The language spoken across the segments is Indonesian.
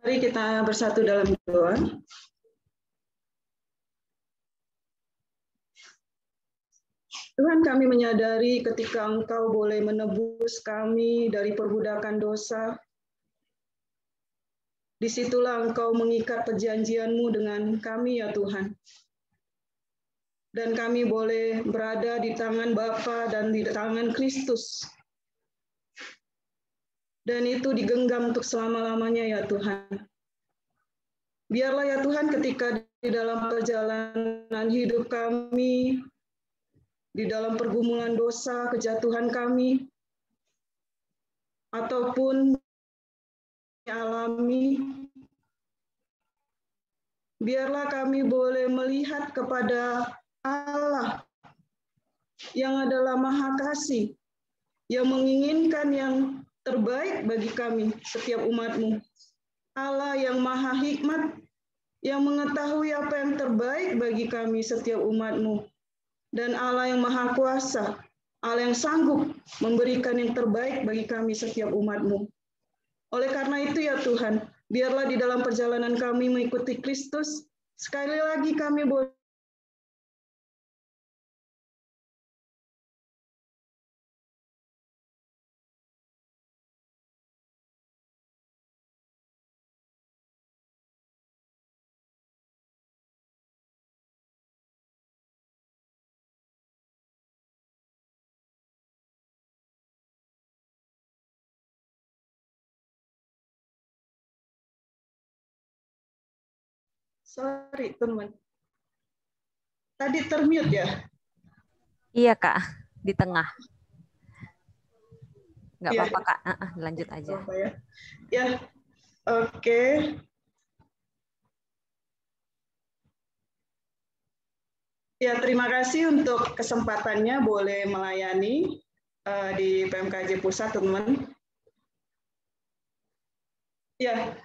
Mari kita bersatu dalam doa. Tuhan, kami menyadari ketika Engkau boleh menebus kami dari perbudakan dosa. Disitulah Engkau mengikat perjanjian-Mu dengan kami, ya Tuhan. Dan kami boleh berada di tangan Bapa dan di tangan Kristus. Dan itu digenggam untuk selama-lamanya, ya Tuhan. Biarlah ya Tuhan ketika di dalam perjalanan hidup kami, di dalam pergumulan dosa, kejatuhan kami, ataupun alami, biarlah kami boleh melihat kepada Allah yang adalah Maha Kasih, yang menginginkan yang terbaik bagi kami, setiap umat-Mu. Allah yang Maha Hikmat, yang mengetahui apa yang terbaik bagi kami, setiap umat-Mu. Dan Allah yang Maha Kuasa, Allah yang sanggup memberikan yang terbaik bagi kami, setiap umat-Mu. Oleh karena itu ya Tuhan, biarlah di dalam perjalanan kami mengikuti Kristus, sekali lagi kami boleh sorry teman. Tadi termute ya? Iya Kak, di tengah. Nggak Ya. apa-apa Kak, lanjut aja. Ya, oke. Ya, terima kasih untuk kesempatannya boleh melayani di PMKJ Pusat, teman-teman. Ya,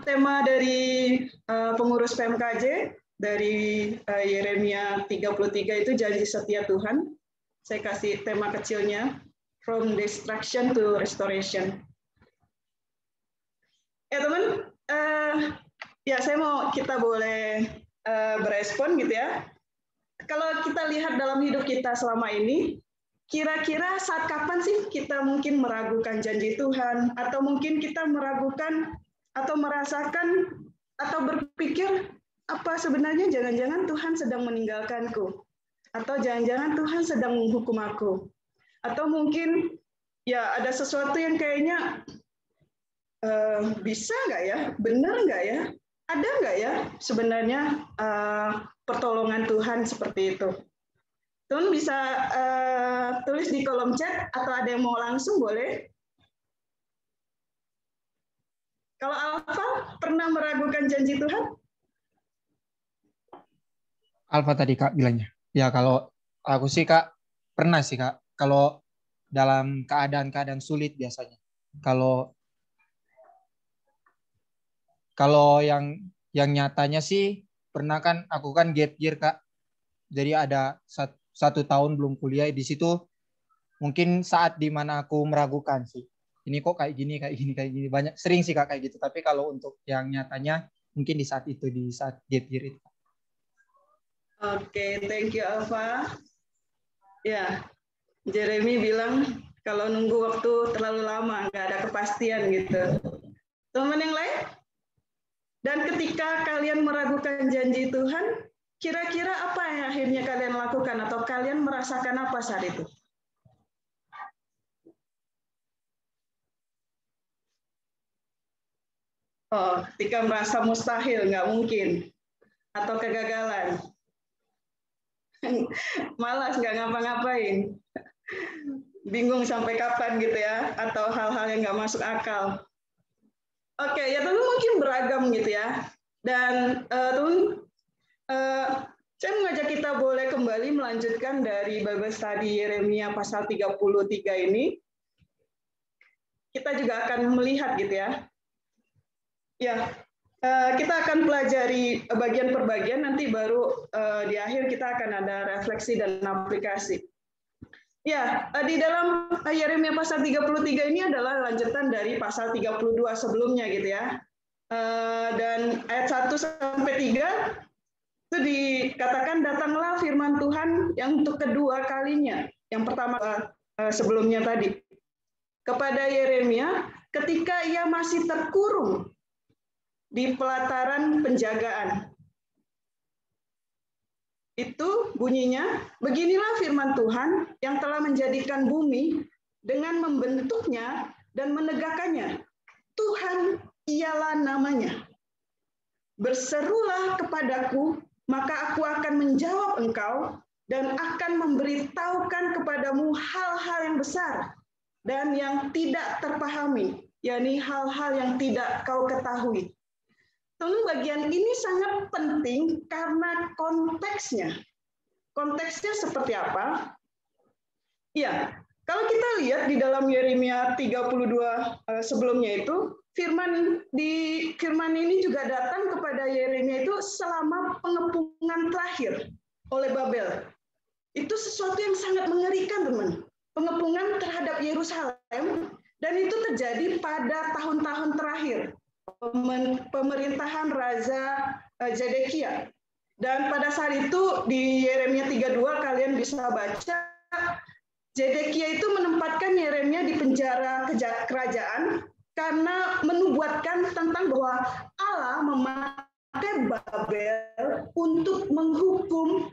tema dari pengurus PMKJ dari Yeremia 33 itu janji setia Tuhan. Saya kasih tema kecilnya, From Destruction to Restoration. Ya teman, ya saya mau kita boleh berespon gitu ya. Kalau kita lihat dalam hidup kita selama ini, kira-kira saat kapan sih kita mungkin meragukan janji Tuhan, atau mungkin kita meragukan atau merasakan atau berpikir apa sebenarnya jangan-jangan Tuhan sedang meninggalkanku, atau jangan-jangan Tuhan sedang menghukum aku, atau mungkin ya ada sesuatu yang kayaknya bisa nggak ya, benar nggak ya, ada nggak ya sebenarnya pertolongan Tuhan seperti itu. Teman bisa tulis di kolom chat atau ada yang mau langsung boleh. Kalau Alfa pernah meragukan janji Tuhan? Alfa tadi Kak bilangnya. Ya kalau aku sih Kak pernah sih Kak. Kalau dalam keadaan-keadaan sulit biasanya. Kalau yang nyatanya sih pernah kan aku kan gap year Kak. Jadi ada 1 tahun belum kuliah di situ mungkin saat dimana aku meragukan sih. Ini kok kayak gini banyak sering sih Kak kayak gitu. Tapi kalau untuk yang nyatanya mungkin di saat itu di saat gap year itu. Oke, thank you Alfa. Ya, Jeremy bilang kalau nunggu waktu terlalu lama nggak ada kepastian gitu. Teman yang lain? Dan ketika kalian meragukan janji Tuhan, kira-kira apa yang akhirnya kalian lakukan atau kalian merasakan apa saat itu? Oh, ketika merasa mustahil, nggak mungkin, atau kegagalan, malas nggak ngapa-ngapain, bingung sampai kapan gitu ya, atau hal-hal yang nggak masuk akal. Oke, ya tentu mungkin beragam gitu ya. Dan saya mengajak kita boleh kembali melanjutkan dari Bible Study Yeremia pasal 33 ini. Kita juga akan melihat gitu ya. Ya, kita akan pelajari bagian per bagian, nanti baru di akhir kita akan ada refleksi dan aplikasi. Ya, di dalam Yeremia pasal 33 ini adalah lanjutan dari pasal 32 sebelumnya gitu ya. Dan ayat 1 sampai 3 itu dikatakan datanglah firman Tuhan yang untuk kedua kalinya. Yang pertama sebelumnya tadi kepada Yeremia ketika ia masih terkurung di pelataran penjagaan. Itu bunyinya, beginilah firman Tuhan yang telah menjadikan bumi dengan membentuknya dan menegakkannya. Tuhan ialah namanya. Berserulah kepadaku, maka aku akan menjawab engkau dan akan memberitahukan kepadamu hal-hal yang besar dan yang tidak terpahami, yakni hal-hal yang tidak kau ketahui. Tentu bagian ini sangat penting karena konteksnya. Konteksnya seperti apa? Ya, kalau kita lihat di dalam Yeremia 32 sebelumnya itu, firman ini juga datang kepada Yeremia itu selama pengepungan terakhir oleh Babel. Itu sesuatu yang sangat mengerikan, teman. Pengepungan terhadap Yerusalem, dan itu terjadi pada tahun-tahun terakhir pemerintahan Raja Zedekia. Dan pada saat itu di Yeremia 32 kalian bisa baca, Zedekia itu menempatkan Yeremia di penjara kerajaan karena menubuatkan tentang bahwa Allah memakai Babel untuk menghukum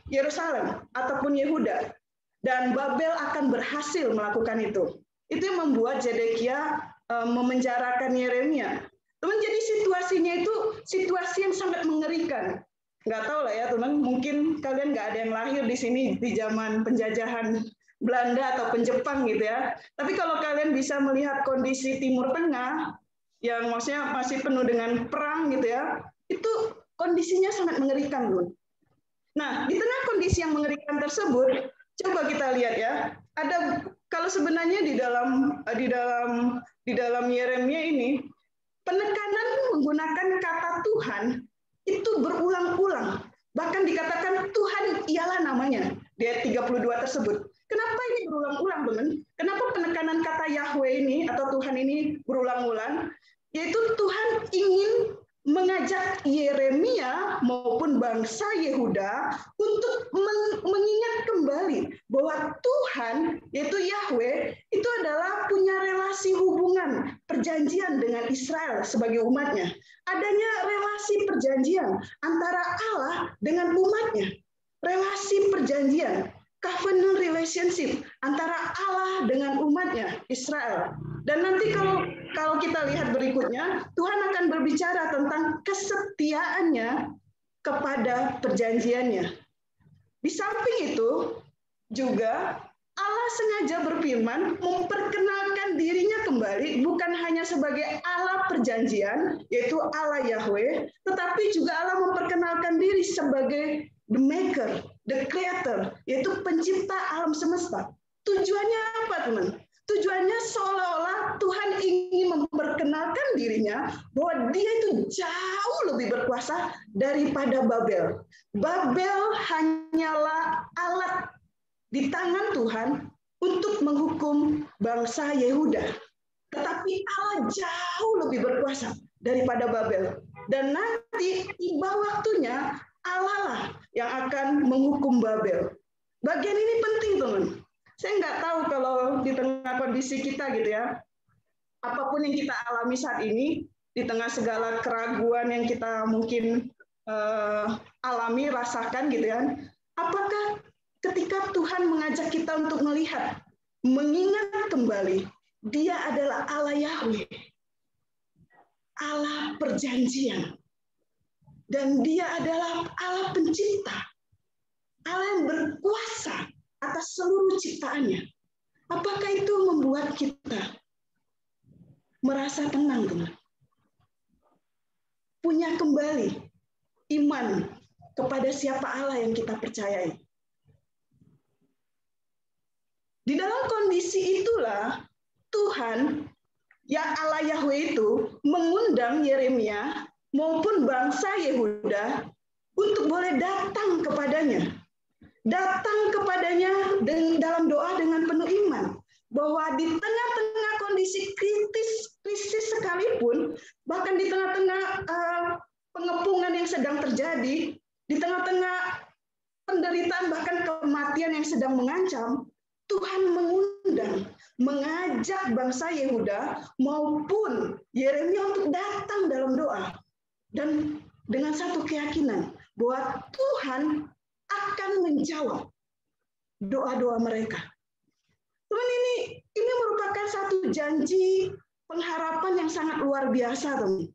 Yerusalem ataupun Yehuda, dan Babel akan berhasil melakukan itu. Itu yang membuat Zedekia memenjarakan Yeremia. Teman, jadi situasinya itu situasi yang sangat mengerikan. Nggak tahu lah ya teman, mungkin kalian nggak ada yang lahir di sini di zaman penjajahan Belanda atau Jepang gitu ya. Tapi kalau kalian bisa melihat kondisi Timur Tengah yang maksudnya masih penuh dengan perang gitu ya, itu kondisinya sangat mengerikan, Bun. Nah, di tengah kondisi yang mengerikan tersebut, coba kita lihat ya. Ada kalau sebenarnya di dalam Yeremia ini penekanan menggunakan kata Tuhan itu berulang-ulang. Bahkan dikatakan Tuhan ialah namanya di ayat 32 tersebut. Kenapa ini berulang-ulang, teman? Kenapa penekanan kata Yahweh ini atau Tuhan ini berulang-ulang? Yaitu Tuhan ingin mengajak Yeremia maupun bangsa Yehuda untuk mengingat kembali bahwa Tuhan, yaitu Yahweh, itu adalah punya relasi hubungan perjanjian dengan Israel sebagai umatnya. Adanya relasi perjanjian antara Allah dengan umatnya. Relasi perjanjian, covenant relationship antara Allah dengan umatnya Israel. Dan nanti kalau kita lihat berikutnya, Tuhan akan berbicara tentang kesetiaannya kepada perjanjiannya. Di samping itu juga Allah sengaja berfirman memperkenalkan dirinya kembali bukan hanya sebagai Allah perjanjian, yaitu Allah Yahweh, tetapi juga Allah memperkenalkan diri sebagai the maker, the creator, yaitu pencipta alam semesta. Tujuannya apa, teman? Tujuannya seolah-olah Tuhan ingin memperkenalkan dirinya bahwa dia itu jauh lebih berkuasa daripada Babel. Babel hanyalah alat di tangan Tuhan untuk menghukum bangsa Yehuda. Tetapi Allah jauh lebih berkuasa daripada Babel. Dan nanti tiba waktunya Allah lah yang akan menghukum Babel. Bagian ini penting, teman. Saya nggak tahu kalau di tengah kondisi kita gitu ya, apapun yang kita alami saat ini, di tengah segala keraguan yang kita mungkin alami, rasakan gitu ya, apakah ketika Tuhan mengajak kita untuk melihat, mengingat kembali, Dia adalah Allah Yahweh, Allah perjanjian, dan Dia adalah Allah pencipta, Allah yang berkuasa atas seluruh ciptaannya. Apakah itu membuat kita merasa tenang, teman? Punya kembali iman kepada siapa Allah yang kita percayai. Di dalam kondisi itulah Tuhan, ya Allah Yahweh itu mengundang Yeremia maupun bangsa Yehuda untuk boleh datang kepadanya. Datang kepadanya dalam doa dengan penuh iman. Bahwa di tengah-tengah kondisi kritis kondisi sekalipun, bahkan di tengah-tengah pengepungan yang sedang terjadi, di tengah-tengah penderitaan bahkan kematian yang sedang mengancam, Tuhan mengundang, mengajak bangsa Yehuda maupun Yeremia untuk datang dalam doa. Dan dengan satu keyakinan bahwa Tuhan akan menjawab doa-doa mereka. Teman, ini merupakan satu janji pengharapan yang sangat luar biasa, teman.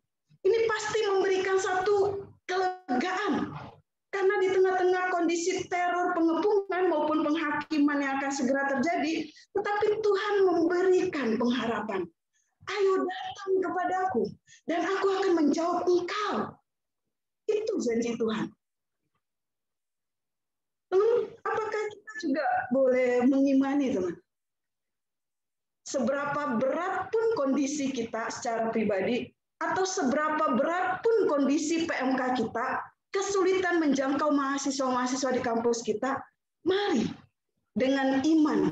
Ini pasti memberikan satu kelegaan. Karena di tengah-tengah kondisi teror pengepungan maupun penghakiman yang akan segera terjadi, tetapi Tuhan memberikan pengharapan. Ayo datang kepadaku, dan aku akan menjawab engkau. Itu janji Tuhan. Teman, apakah kita juga boleh mengimani, teman? Seberapa berat pun kondisi kita secara pribadi, atau seberapa berat pun kondisi PMK kita, kesulitan menjangkau mahasiswa-mahasiswa di kampus kita, mari dengan iman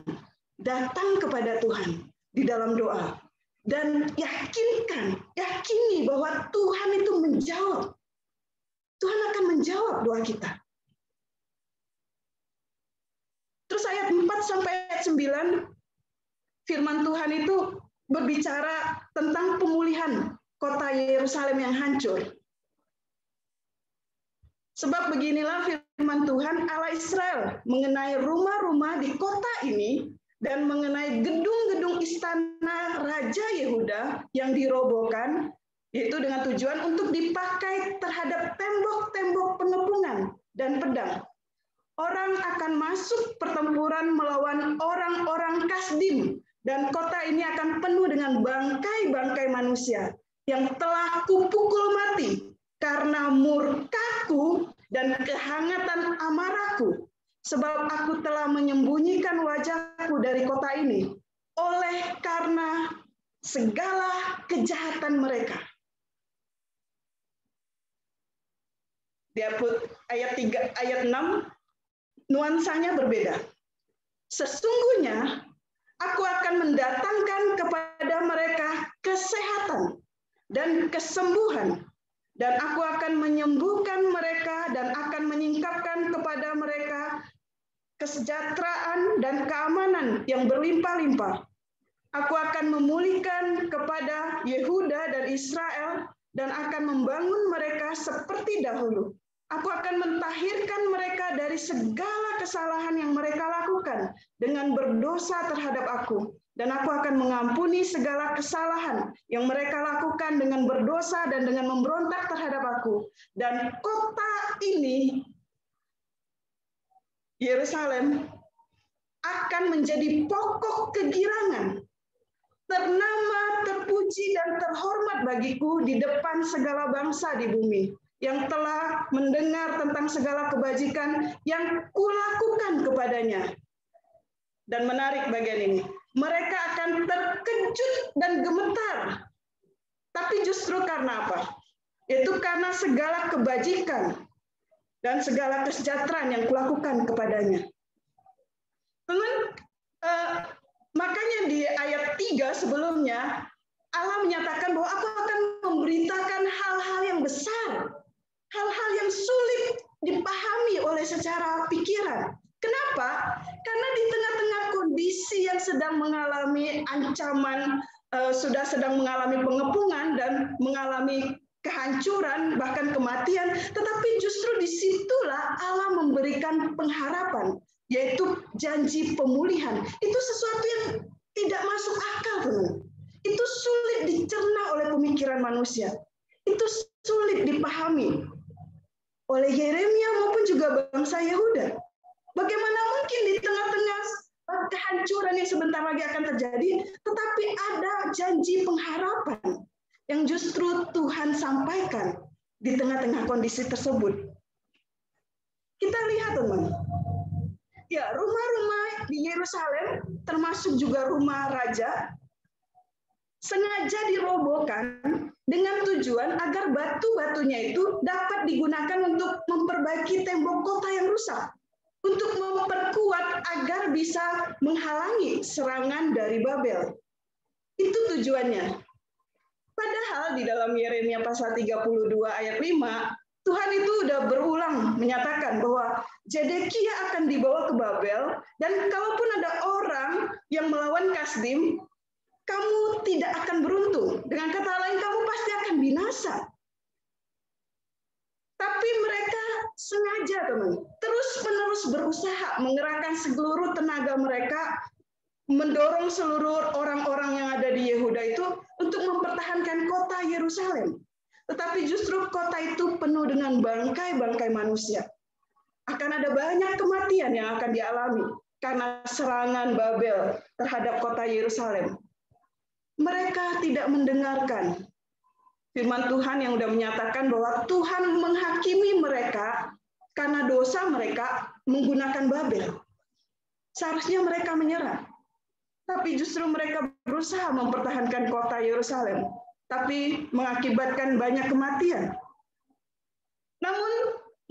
datang kepada Tuhan di dalam doa. Dan yakini bahwa Tuhan itu menjawab. Tuhan akan menjawab doa kita. Terus ayat 4 sampai ayat 9, firman Tuhan itu berbicara tentang pemulihan kota Yerusalem yang hancur. Sebab beginilah firman Tuhan Allah Israel mengenai rumah-rumah di kota ini dan mengenai gedung-gedung istana Raja Yehuda yang dirobohkan, yaitu dengan tujuan untuk dipakai terhadap tembok-tembok pengepungan dan pedang. Orang akan masuk pertempuran melawan orang-orang Kasdim, dan kota ini akan penuh dengan bangkai-bangkai manusia yang telah kupukul mati karena murkaku dan kehangatan amarahku, sebab aku telah menyembunyikan wajahku dari kota ini oleh karena segala kejahatan mereka. Di ayat 6, nuansanya berbeda. Sesungguhnya aku akan mendatangkan kepada mereka kesehatan dan kesembuhan, dan aku akan menyembuhkan mereka dan akan menyingkapkan kepada mereka kesejahteraan dan keamanan yang berlimpah-limpah. Aku akan memulihkan kepada Yehuda dan Israel dan akan membangun mereka seperti dahulu. Aku akan mentahirkan mereka dari segala kesalahan yang mereka lakukan dengan berdosa terhadap aku. Dan aku akan mengampuni segala kesalahan yang mereka lakukan dengan berdosa dan dengan memberontak terhadap aku. Dan kota ini, Yerusalem, akan menjadi pokok kegirangan, ternama, terpuji, dan terhormat bagiku di depan segala bangsa di bumi, yang telah mendengar tentang segala kebajikan yang kulakukan kepadanya. Dan menarik bagian ini, mereka akan terkejut dan gemetar. Tapi justru karena apa? Itu karena segala kebajikan dan segala kesejahteraan yang kulakukan kepadanya. Teman, makanya di ayat 3 sebelumnya, Allah menyatakan bahwa aku akan memberitakan hal-hal yang besar, hal-hal yang sulit dipahami oleh secara pikiran. Kenapa? Karena di tengah-tengah kondisi yang sedang mengalami ancaman, sudah sedang mengalami pengepungan dan mengalami kehancuran, bahkan kematian, tetapi justru disitulah Allah memberikan pengharapan, yaitu janji pemulihan. Itu sesuatu yang tidak masuk akal, teman. Itu sulit dicerna oleh pemikiran manusia. Itu sulit dipahami oleh Yeremia maupun juga bangsa Yehuda. Bagaimana mungkin di tengah-tengah kehancuran yang sebentar lagi akan terjadi, tetapi ada janji pengharapan yang justru Tuhan sampaikan di tengah-tengah kondisi tersebut. Kita lihat, teman. Ya, rumah-rumah di Yerusalem, termasuk juga rumah raja, sengaja dirobohkan dengan tujuan agar batu-batunya itu dapat digunakan untuk memperbaiki tembok kota yang rusak, untuk memperkuat agar bisa menghalangi serangan dari Babel. Itu tujuannya. Padahal di dalam Yeremia pasal 32 ayat 5, Tuhan itu udah berulang menyatakan bahwa Zedekia akan dibawa ke Babel, dan kalaupun ada orang yang melawan Kasdim, kamu tidak akan beruntung. Dengan kata lain, kamu pasti akan binasa. Tapi mereka sengaja, teman, terus-menerus berusaha mengerahkan seluruh tenaga mereka, mendorong seluruh orang-orang yang ada di Yehuda itu untuk mempertahankan kota Yerusalem. Tetapi justru kota itu penuh dengan bangkai-bangkai manusia. Akan ada banyak kematian yang akan dialami karena serangan Babel terhadap kota Yerusalem. Mereka tidak mendengarkan firman Tuhan yang sudah menyatakan bahwa Tuhan menghakimi mereka karena dosa mereka menggunakan Babel. Seharusnya mereka menyerah. Tapi justru mereka berusaha mempertahankan kota Yerusalem, tapi mengakibatkan banyak kematian. Namun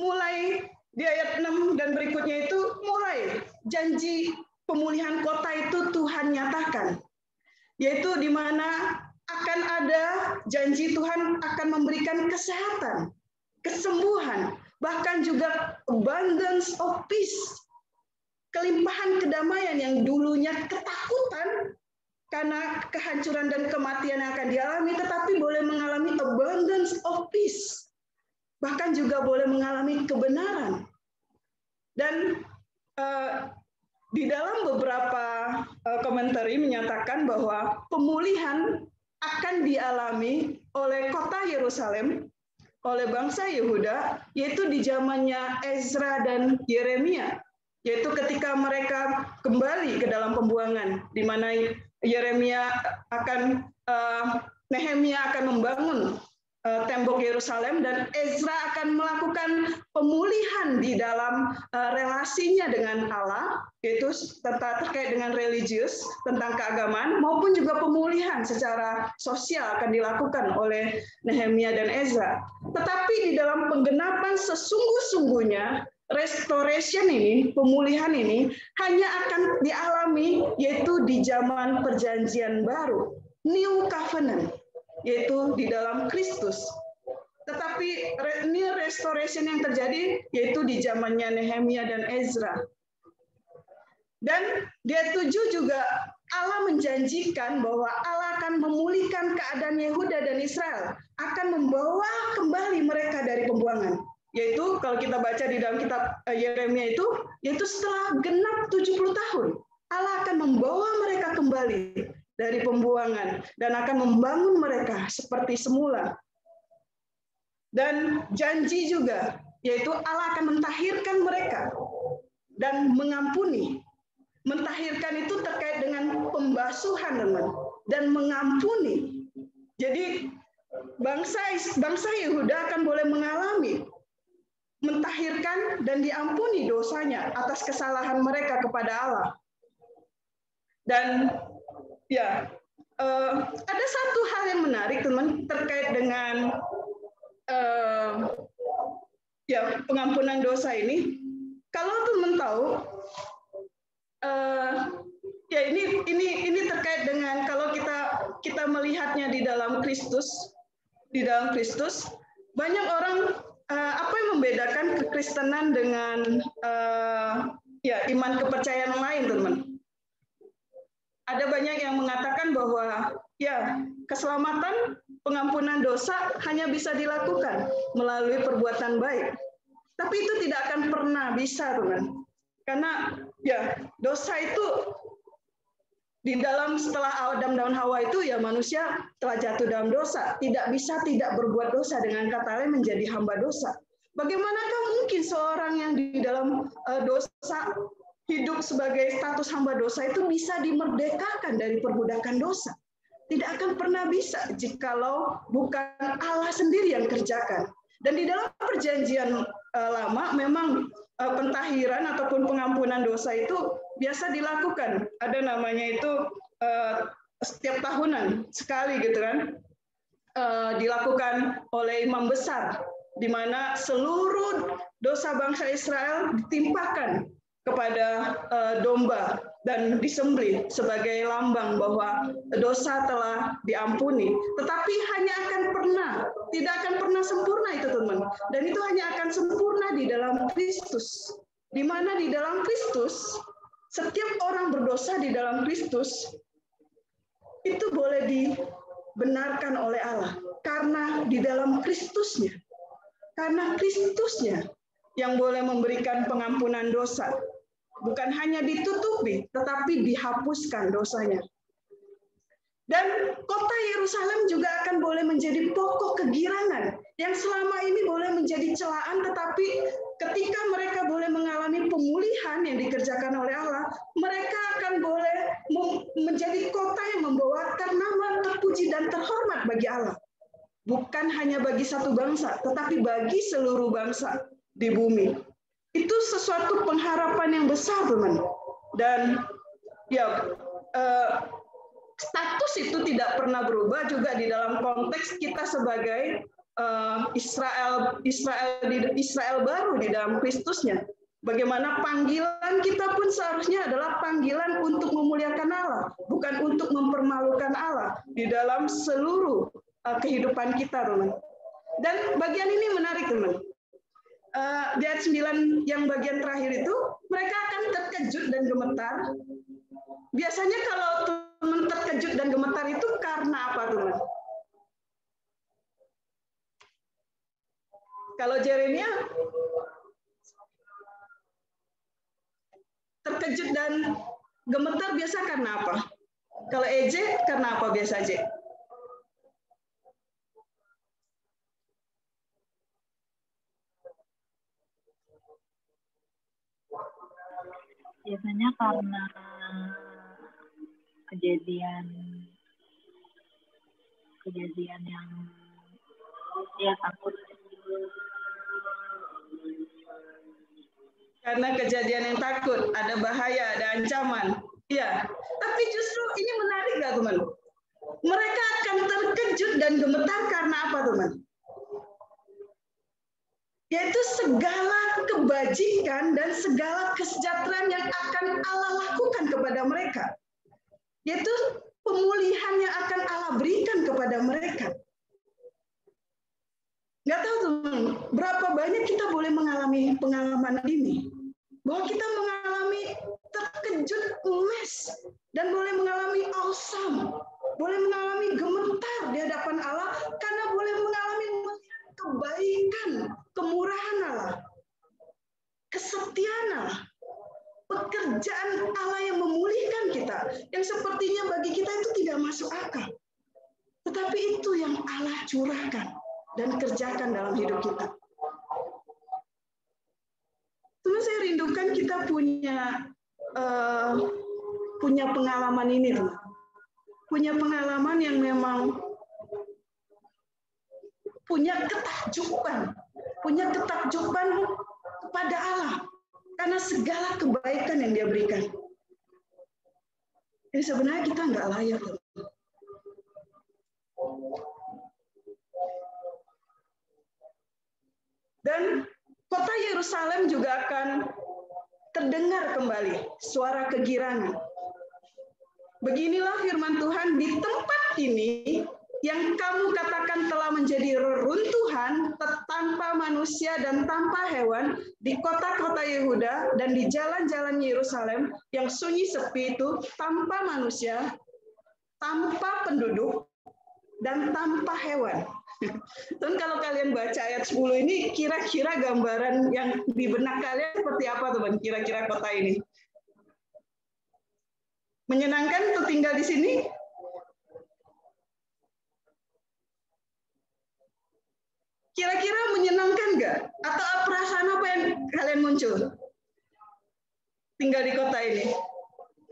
mulai di ayat 6 dan berikutnya itu mulai janji pemulihan kota itu Tuhan nyatakan, yaitu di mana akan ada janji Tuhan akan memberikan kesehatan, kesembuhan, bahkan juga abundance of peace, kelimpahan kedamaian yang dulunya ketakutan karena kehancuran dan kematian yang akan dialami, tetapi boleh mengalami abundance of peace, bahkan juga boleh mengalami kebenaran. Dan di dalam beberapa komentari menyatakan bahwa pemulihan akan dialami oleh kota Yerusalem, oleh bangsa Yehuda, yaitu di zamannya Ezra dan Yeremia, yaitu ketika mereka kembali ke dalam pembuangan, di mana Yeremia akan Nehemia akan membangun tembok Yerusalem, dan Ezra akan melakukan pemulihan di dalam relasinya dengan Allah, yaitu terkait dengan religius, tentang keagamaan, maupun juga pemulihan secara sosial akan dilakukan oleh Nehemia dan Ezra. Tetapi di dalam penggenapan sesungguh-sungguhnya, restoration ini, pemulihan ini hanya akan dialami yaitu di zaman perjanjian baru, New Covenant, yaitu di dalam Kristus. Tetapi ini restoration yang terjadi yaitu di zamannya Nehemia dan Ezra. Dan di ayat 7 juga Allah menjanjikan bahwa Allah akan memulihkan keadaan Yehuda dan Israel, akan membawa kembali mereka dari pembuangan. Yaitu kalau kita baca di dalam kitab Yeremia itu, yaitu setelah genap 70 tahun, Allah akan membawa mereka kembali dari pembuangan dan akan membangun mereka seperti semula. Dan janji juga, yaitu Allah akan mentahirkan mereka dan mengampuni. Mentahirkan itu terkait dengan pembasuhan, teman, dan mengampuni. Jadi bangsa Yehuda akan boleh mengalami mentahirkan dan diampuni dosanya atas kesalahan mereka kepada Allah. Dan ya, ada satu hal yang menarik, teman, terkait dengan ya pengampunan dosa ini. Kalau teman tahu, ya ini terkait dengan kalau kita melihatnya di dalam Kristus, banyak orang apa yang membedakan kekristenan dengan ya iman kepercayaan lain, teman? Ada banyak yang mengatakan bahwa ya keselamatan, pengampunan dosa hanya bisa dilakukan melalui perbuatan baik. Tapi itu tidak akan pernah bisa, teman. Karena ya dosa itu di dalam setelah Adam dan Hawa itu ya manusia telah jatuh dalam dosa. Tidak bisa tidak berbuat dosa, dengan kata lain menjadi hamba dosa. Bagaimanakah mungkin seorang yang di dalam dosa, hidup sebagai status hamba dosa itu bisa dimerdekakan dari perbudakan dosa? Tidak akan pernah bisa jikalau bukan Allah sendiri yang kerjakan. Dan di dalam perjanjian lama memang pentahiran ataupun pengampunan dosa itu biasa dilakukan. Ada namanya itu setiap tahunan sekali gitu kan, dilakukan oleh imam besar, di mana seluruh dosa bangsa Israel ditimpakan kepada domba dan disembelih sebagai lambang bahwa dosa telah diampuni. Tetapi tidak akan pernah sempurna itu teman. Dan itu hanya akan sempurna di dalam Kristus. Di mana di dalam Kristus, setiap orang berdosa di dalam Kristus, itu boleh dibenarkan oleh Allah. Karena di dalam Kristusnya. Karena Kristusnya yang boleh memberikan pengampunan dosa. Bukan hanya ditutupi, tetapi dihapuskan dosanya. Dan kota Yerusalem juga akan boleh menjadi pokok kegirangan yang selama ini boleh menjadi celaan, tetapi ketika mereka boleh mengalami pemulihan yang dikerjakan oleh Allah, mereka akan boleh menjadi kota yang membawakan nama terpuji dan terhormat bagi Allah. Bukan hanya bagi satu bangsa, tetapi bagi seluruh bangsa di bumi. Itu sesuatu pengharapan yang besar, teman. Dan ya, status itu tidak pernah berubah juga di dalam konteks kita sebagai Israel baru di dalam Kristusnya. Bagaimana panggilan kita pun seharusnya adalah panggilan untuk memuliakan Allah, bukan untuk mempermalukan Allah di dalam seluruh kehidupan kita, teman. Dan bagian ini menarik, teman. Di ayat 9 yang bagian terakhir itu, mereka akan terkejut dan gemetar. Biasanya kalau teman terkejut dan gemetar itu karena apa, teman? Kalau Jeremia terkejut dan gemetar biasa karena apa? Kalau EJ karena apa biasa, EJ? Biasanya karena kejadian yang ya takut. Karena kejadian yang takut, ada bahaya, ada ancaman. Ya, tapi justru ini menarik nggak, teman? Mereka akan terkejut dan gemetar karena apa, teman? Yaitu segala kebajikan dan segala kesejahteraan yang akan Allah lakukan kepada mereka. Yaitu pemulihan yang akan Allah berikan kepada mereka. Nggak tahu, teman, berapa banyak kita boleh mengalami pengalaman ini. Bahwa kita mengalami terkejut, emes, dan boleh mengalami awesome, boleh mengalami gemetar di hadapan Allah, karena boleh mengalami kebaikan, kemurahan Allah, kesetiaan Allah, pekerjaan Allah yang memulihkan kita, yang sepertinya bagi kita itu tidak masuk akal. Tetapi itu yang Allah curahkan dan kerjakan dalam hidup kita. Cuma saya rindukan kita punya pengalaman ini, teman. Punya pengalaman yang memang punya ketakjuban kepada Allah karena segala kebaikan yang Dia berikan. Jadi sebenarnya kita nggak layak, teman. Dan kota Yerusalem juga akan terdengar kembali suara kegirangan. Beginilah firman Tuhan, di tempat ini yang kamu katakan telah menjadi reruntuhan tanpa manusia dan tanpa hewan, di kota-kota Yehuda dan di jalan-jalan Yerusalem yang sunyi sepi itu, tanpa manusia, tanpa penduduk, dan tanpa hewan. Dan kalau kalian baca ayat 10 ini, kira-kira gambaran yang di benak kalian seperti apa, teman? Kira-kira kota ini menyenangkan untuk tinggal di sini? Kira-kira menyenangkan nggak? Atau perasaan apa yang kalian muncul? Tinggal di kota ini.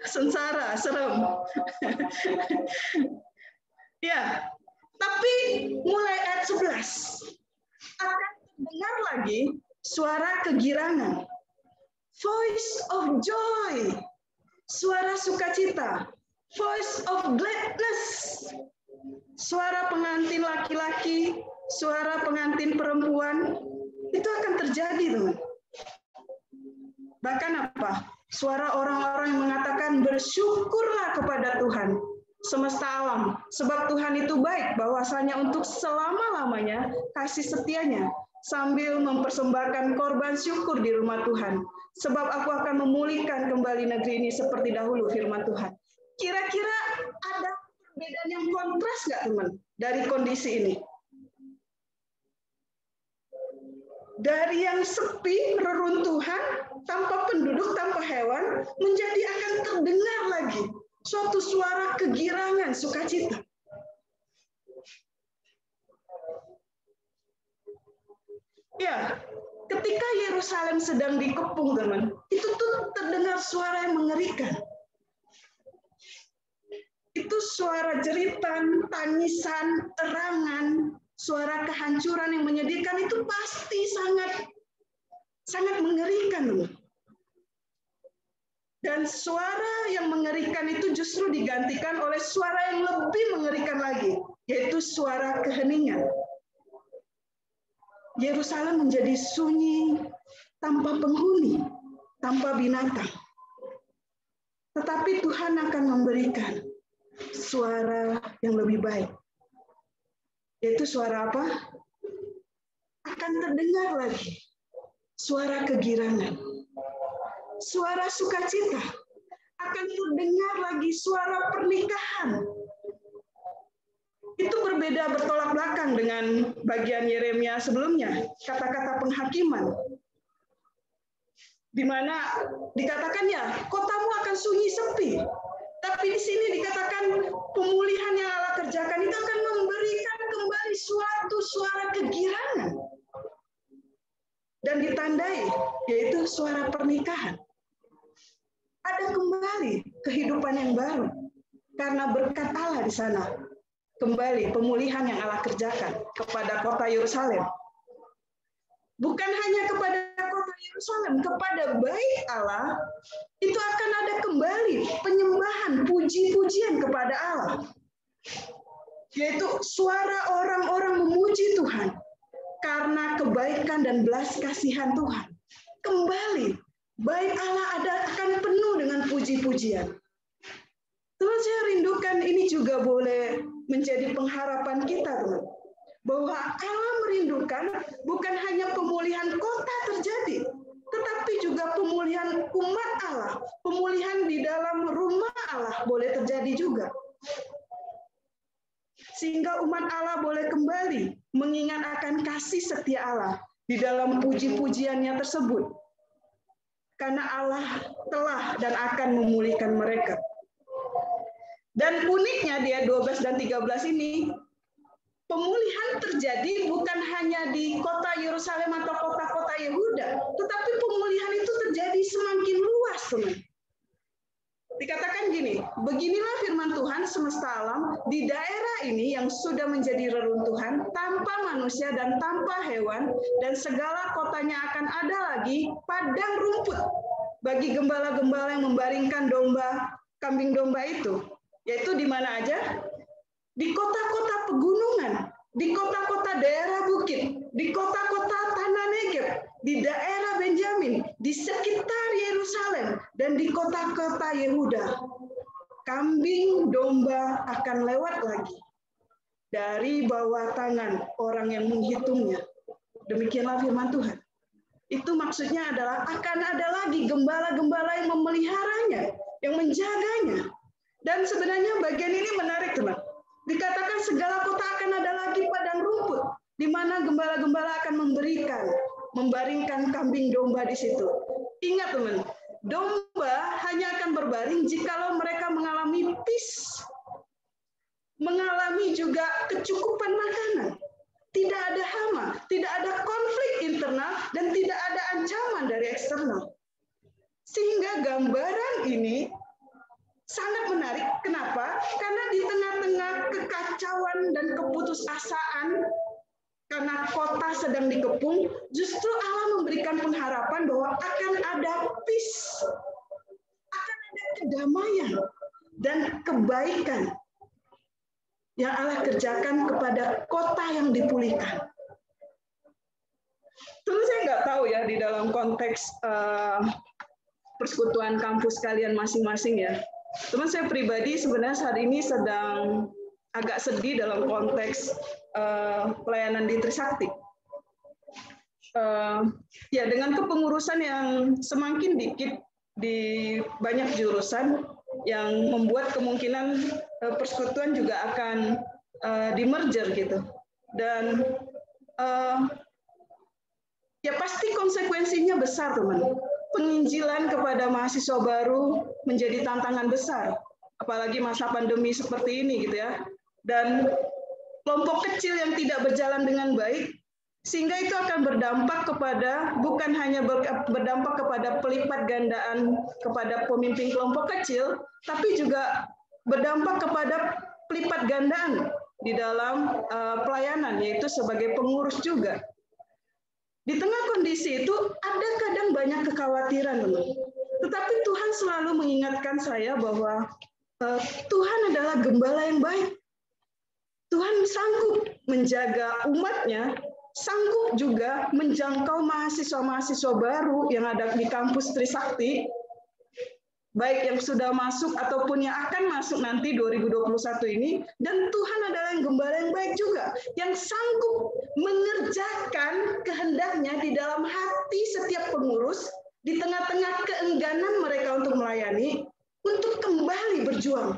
Sengsara, serem. Ya, tapi mulai ayat 11 akan dengar lagi suara kegirangan. Voice of joy. Suara sukacita. Voice of gladness. Suara pengantin laki-laki, suara pengantin perempuan, itu akan terjadi, teman. Bahkan apa? Suara orang-orang yang mengatakan bersyukurlah kepada Tuhan semesta alam, sebab Tuhan itu baik, bahwasanya untuk selama-lamanya kasih setianya, sambil mempersembahkan korban syukur di rumah Tuhan. Sebab aku akan memulihkan kembali negeri ini seperti dahulu, firman Tuhan. Kira-kira ada perbedaan yang kontras nggak, teman, dari kondisi ini? Dari yang sepi, reruntuhan, tanpa penduduk, tanpa hewan, menjadi akan terdengar lagi suatu suara kegirangan, sukacita. Ya, ketika Yerusalem sedang dikepung, teman, itu tuh terdengar suara yang mengerikan. Itu suara jeritan, tangisan, erangan, suara kehancuran yang menyedihkan, itu pasti sangat mengerikan, teman. Dan suara yang mengerikan itu justru digantikan oleh suara yang lebih mengerikan lagi, yaitu suara keheningan. Yerusalem menjadi sunyi, tanpa penghuni, tanpa binatang. Tetapi Tuhan akan memberikan suara yang lebih baik. Yaitu suara apa? Akan terdengar lagi suara kegirangan. Suara sukacita, akan terdengar lagi suara pernikahan. Itu berbeda, bertolak belakang dengan bagian Yeremia sebelumnya, kata-kata penghakiman. Di mana dikatakan ya, kotamu akan sunyi sepi. Tapi di sini dikatakan pemulihan yang Allah kerjakan itu akan memberikan kembali suatu suara kegirangan. Dan ditandai, yaitu suara pernikahan. Ada kembali kehidupan yang baru. Karena berkat Allah di sana. Kembali pemulihan yang Allah kerjakan kepada kota Yerusalem. Bukan hanya kepada kota Yerusalem, kepada bait Allah, itu akan ada kembali penyembahan, puji-pujian kepada Allah. Yaitu suara orang-orang memuji Tuhan. Karena kebaikan dan belas kasihan Tuhan. Kembali, bait Allah akan penuh dengan puji-pujian. Terus saya rindukan ini juga boleh menjadi pengharapan kita, teman. Bahwa Allah merindukan bukan hanya pemulihan kota terjadi, tetapi juga pemulihan umat Allah, pemulihan di dalam rumah Allah boleh terjadi juga. Sehingga umat Allah boleh kembali mengingat akan kasih setia Allah di dalam puji-pujiannya tersebut. Karena Allah telah dan akan memulihkan mereka. Dan uniknya di ayat 12 dan 13 ini, pemulihan terjadi bukan hanya di kota Yerusalem atau kota-kota Yehuda, tetapi pemulihan itu terjadi semakin luas, teman. Dikatakan gini, beginilah firman Tuhan semesta alam, di daerah ini yang sudah menjadi reruntuhan, tanpa manusia dan tanpa hewan, dan segala kotanya akan ada lagi padang rumput bagi gembala-gembala yang membaringkan domba, kambing domba itu. Yaitu di mana aja? Di kota-kota pegunungan, di kota-kota daerah bukit, di kota-kota tanah Negeb, di daerah Benjamin, di sekitar Yerusalem, dan di kota-kota Yehuda. Kambing domba akan lewat lagi dari bawah tangan orang yang menghitungnya. Demikianlah firman Tuhan. Itu maksudnya adalah akan ada lagi gembala-gembala yang memeliharanya, yang menjaganya. Dan sebenarnya bagian ini menarik, teman. Dikatakan segala kota akan ada lagi padang rumput, di mana gembala-gembala akan membaringkan kambing domba di situ. Ingat, teman, domba hanya akan berbaring jikalau mereka mengalami peace, mengalami juga kecukupan makanan. Tidak ada hama, tidak ada konflik internal, dan tidak ada ancaman dari eksternal. Sehingga gambaran ini sangat menarik. Kenapa? Karena di tengah-tengah kekacauan dan keputusasaan, karena kota sedang dikepung, justru Allah memberikan pengharapan bahwa akan ada peace, akan ada kedamaian dan kebaikan yang Allah kerjakan kepada kota yang dipulihkan. Terus saya nggak tahu ya di dalam konteks persekutuan kampus kalian masing-masing ya. Teman saya pribadi sebenarnya saat ini sedang agak sedih dalam konteks pelayanan di Trisakti. Ya, dengan kepengurusan yang semakin dikit di banyak jurusan yang membuat kemungkinan persekutuan juga akan di-merger gitu. Dan ya pasti konsekuensinya besar, teman. Penginjilan kepada mahasiswa baru menjadi tantangan besar, apalagi masa pandemi seperti ini gitu ya. Dan kelompok kecil yang tidak berjalan dengan baik, sehingga itu akan berdampak kepada, bukan hanya berdampak kepada pelipat gandaan kepada pemimpin kelompok kecil, tapi juga berdampak kepada pelipat gandaan di dalam pelayanan, yaitu sebagai pengurus juga. Di tengah kondisi itu ada kadang banyak kekhawatiran, teman. Tetapi Tuhan selalu mengingatkan saya bahwa Tuhan adalah gembala yang baik. Tuhan sanggup menjaga umatnya, sanggup juga menjangkau mahasiswa-mahasiswa baru yang ada di kampus Trisakti, baik yang sudah masuk ataupun yang akan masuk nanti 2021 ini, dan Tuhan adalah yang gembala yang baik juga, yang sanggup mengerjakan kehendaknya di dalam hati setiap pengurus, di tengah-tengah keengganan mereka untuk melayani, untuk kembali berjuang,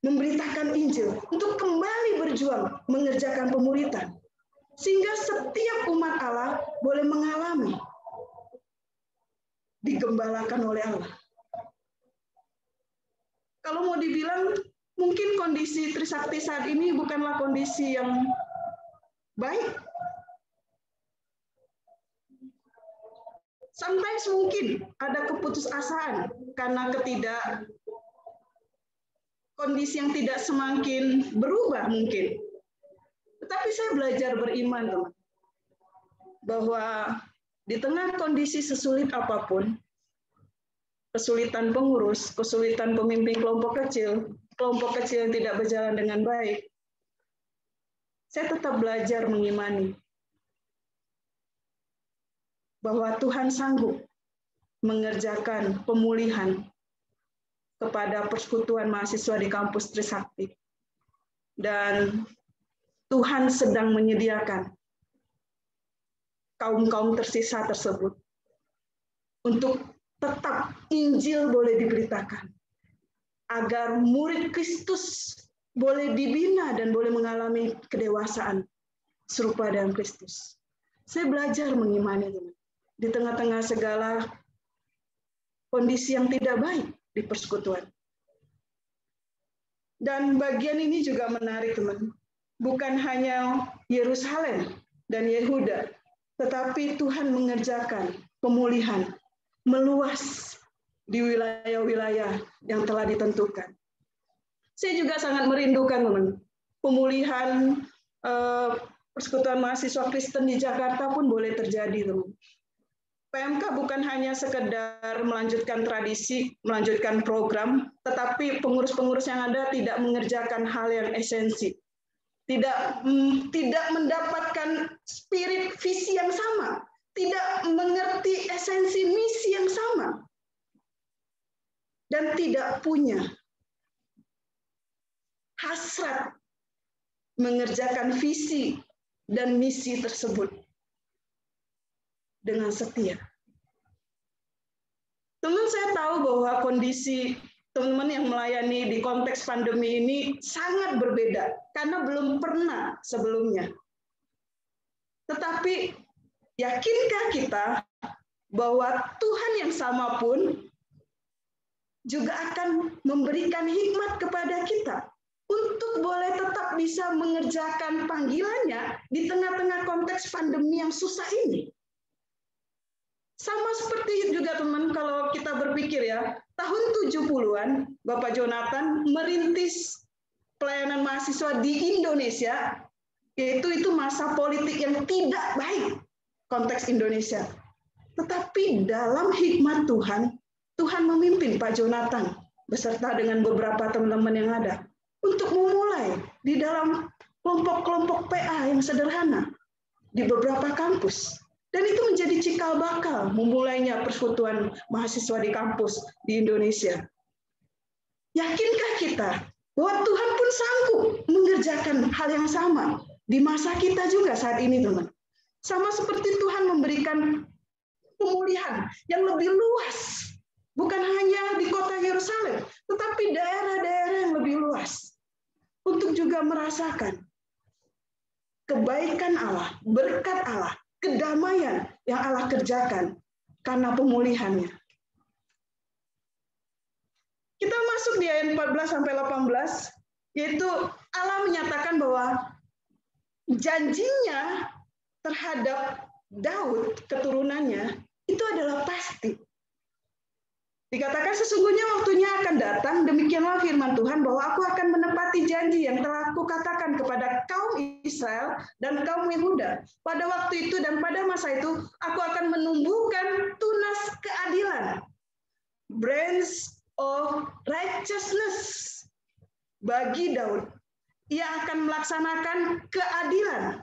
memberitakan Injil, untuk kembali berjuang, mengerjakan pemuritan, sehingga setiap umat Allah boleh mengalami digembalakan oleh Allah. Kalau mau dibilang, mungkin kondisi Trisakti saat ini bukanlah kondisi yang baik. Sometimes mungkin ada keputusasaan karena kondisi yang tidak semakin berubah mungkin. Tetapi saya belajar beriman, teman, bahwa di tengah kondisi sesulit apapun, kesulitan pengurus, kesulitan pemimpin kelompok kecil yang tidak berjalan dengan baik, saya tetap belajar mengimani bahwa Tuhan sanggup mengerjakan pemulihan kepada persekutuan mahasiswa di kampus Trisakti. Dan Tuhan sedang menyediakan kaum-kaum tersisa tersebut untuk tetap Injil boleh diberitakan, agar murid Kristus boleh dibina dan boleh mengalami kedewasaan serupa dengan Kristus. Saya belajar mengimani, teman, di tengah-tengah segala kondisi yang tidak baik di persekutuan. Dan bagian ini juga menarik, teman. Bukan hanya Yerusalem dan Yehuda, tetapi Tuhan mengerjakan pemulihan meluas di wilayah-wilayah yang telah ditentukan. Saya juga sangat merindukan, teman, pemulihan persekutuan mahasiswa Kristen di Jakarta pun boleh terjadi, teman. PMK bukan hanya sekedar melanjutkan tradisi, melanjutkan program, tetapi pengurus-pengurus yang ada tidak mengerjakan hal yang esensi, tidak mendapatkan spirit visi yang sama, tidak mengerti esensi misi yang sama, dan tidak punya hasrat mengerjakan visi dan misi tersebut dengan setia. Teman, saya tahu bahwa kondisi teman-teman yang melayani di konteks pandemi ini sangat berbeda karena belum pernah sebelumnya. Tetapi yakinkah kita bahwa Tuhan yang sama pun juga akan memberikan hikmat kepada kita untuk boleh tetap bisa mengerjakan panggilannya di tengah-tengah konteks pandemi yang susah ini? Sama seperti juga, teman, kalau kita berpikir ya, tahun 70-an Bapak Jonathan merintis pelayanan mahasiswa di Indonesia, yaitu masa politik yang tidak baik konteks Indonesia. Tetapi dalam hikmat Tuhan, Tuhan memimpin Pak Jonathan beserta dengan beberapa teman-teman yang ada untuk memulai di dalam kelompok-kelompok PA yang sederhana di beberapa kampus. Dan itu menjadi cikal bakal memulainya persekutuan mahasiswa di kampus di Indonesia. Yakinkah kita bahwa Tuhan pun sanggup mengerjakan hal yang sama di masa kita juga saat ini, teman? Sama seperti Tuhan memberikan pemulihan yang lebih luas, bukan hanya di kota Yerusalem, tetapi daerah-daerah yang lebih luas, untuk juga merasakan kebaikan Allah, berkat Allah, kedamaian yang Allah kerjakan karena pemulihannya. Kita masuk di ayat 14-18, yaitu Allah menyatakan bahwa janjinya terhadap Daud, keturunannya, itu adalah pasti. Dikatakan sesungguhnya waktunya akan datang, demikianlah firman Tuhan, bahwa aku akan menepati janji yang telah aku katakan kepada kaum Israel dan kaum Yehuda. Pada waktu itu dan pada masa itu, aku akan menumbuhkan tunas keadilan, branch of righteousness, bagi Daud. Ia akan melaksanakan keadilan,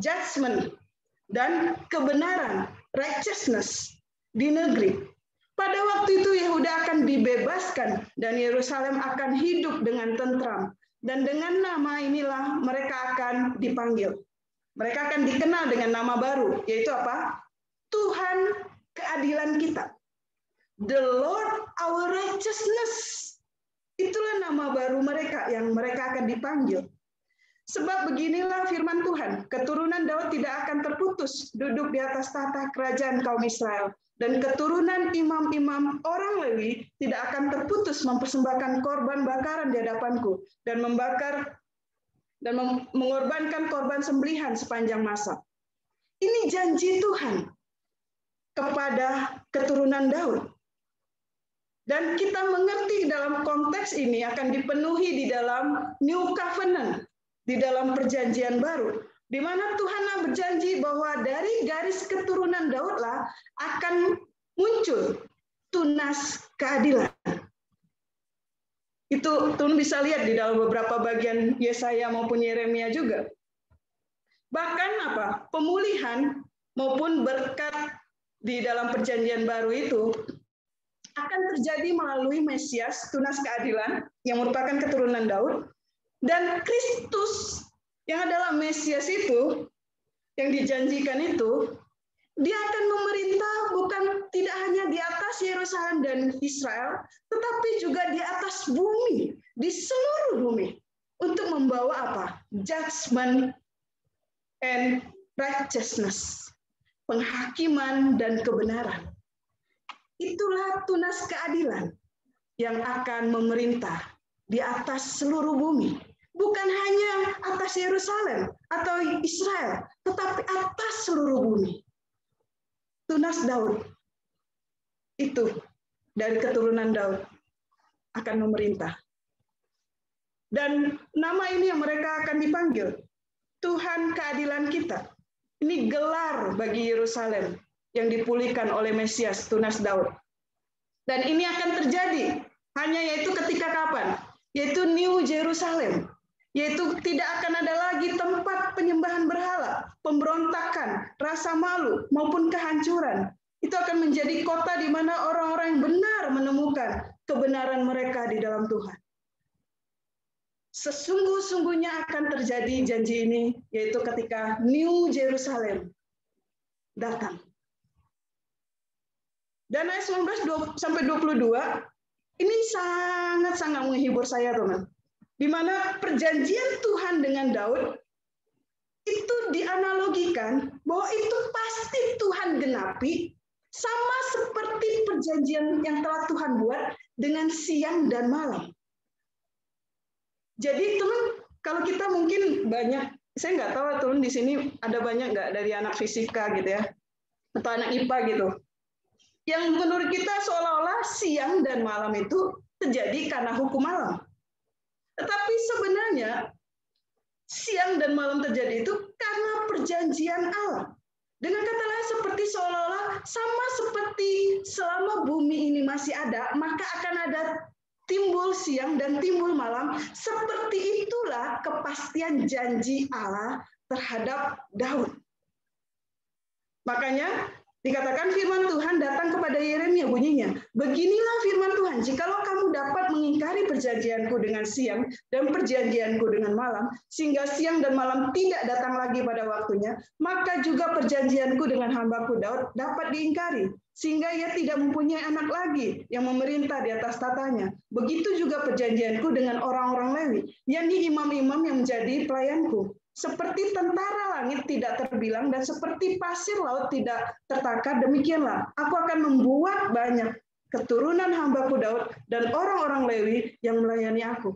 judgment, dan kebenaran, righteousness, di negeri. Pada waktu itu Yehuda akan dibebaskan dan Yerusalem akan hidup dengan tentram. Dan dengan nama inilah mereka akan dipanggil. Mereka akan dikenal dengan nama baru, yaitu apa? Tuhan keadilan kita. The Lord our righteousness. Itulah nama baru mereka yang mereka akan dipanggil. Sebab beginilah firman Tuhan, keturunan Daud tidak akan terputus duduk di atas tahta kerajaan kaum Israel. Dan keturunan imam-imam orang Lewi tidak akan terputus mempersembahkan korban bakaran di hadapanku dan membakar dan mengorbankan korban sembelihan sepanjang masa. Ini janji Tuhan kepada keturunan Daud. Dan kita mengerti dalam konteks ini akan dipenuhi di dalam New Covenant, di dalam perjanjian baru, di mana Tuhan berjanji bahwa dari garis keturunan Daudlah akan muncul tunas keadilan. Itu Tuhan bisa lihat di dalam beberapa bagian Yesaya maupun Yeremia juga. Bahkan apa? Pemulihan maupun berkat di dalam perjanjian baru itu akan terjadi melalui Mesias, tunas keadilan, yang merupakan keturunan Daud, dan Kristus yang adalah Mesias itu, yang dijanjikan itu, dia akan memerintah bukan tidak hanya di atas Yerusalem dan Israel, tetapi juga di atas bumi, di seluruh bumi, untuk membawa apa? Judgment and righteousness, penghakiman dan kebenaran. Itulah tunas keadilan yang akan memerintah di atas seluruh bumi. Bukan hanya atas Yerusalem atau Israel, tetapi atas seluruh bumi. Tunas Daud itu dari keturunan Daud akan memerintah. Dan nama ini yang mereka akan dipanggil, Tuhan keadilan kita. Ini gelar bagi Yerusalem yang dipulihkan oleh Mesias, tunas Daud. Dan ini akan terjadi hanya yaitu ketika kapan? Yaitu New Jerusalem. Yaitu tidak akan ada lagi tempat penyembahan berhala, pemberontakan, rasa malu, maupun kehancuran. Itu akan menjadi kota di mana orang-orang yang benar menemukan kebenaran mereka di dalam Tuhan. Sesungguh-sungguhnya akan terjadi janji ini, yaitu ketika New Jerusalem datang. Dan ayat 19 sampai 22, ini sangat-sangat menghibur saya, teman. Di mana perjanjian Tuhan dengan Daud itu dianalogikan bahwa itu pasti Tuhan genapi, sama seperti perjanjian yang telah Tuhan buat dengan siang dan malam. Jadi teman, kalau kita mungkin banyak, saya nggak tahu teman di sini ada banyak nggak dari anak fisika gitu ya, atau anak IPA gitu, yang menurut kita seolah-olah siang dan malam itu terjadi karena hukum alam. Tetapi sebenarnya siang dan malam terjadi itu karena perjanjian Allah. Dengan kata lain seperti seolah-olah sama seperti selama bumi ini masih ada, maka akan ada timbul siang dan timbul malam. Seperti itulah kepastian janji Allah terhadap Daud. Makanya dikatakan firman Tuhan datang kepada Yeremia bunyinya, beginilah firman Tuhan, jikalau kamu dapat mengingkari perjanjianku dengan siang dan perjanjianku dengan malam, sehingga siang dan malam tidak datang lagi pada waktunya, maka juga perjanjianku dengan hambaku Daud dapat diingkari, sehingga ia tidak mempunyai anak lagi yang memerintah di atas tatanya. Begitu juga perjanjianku dengan orang-orang Lewi, yakni imam-imam yang menjadi pelayanku. Seperti tentara langit tidak terbilang dan seperti pasir laut tidak tertakar, demikianlah aku akan membuat banyak keturunan hambaku Daud dan orang-orang Lewi yang melayani aku.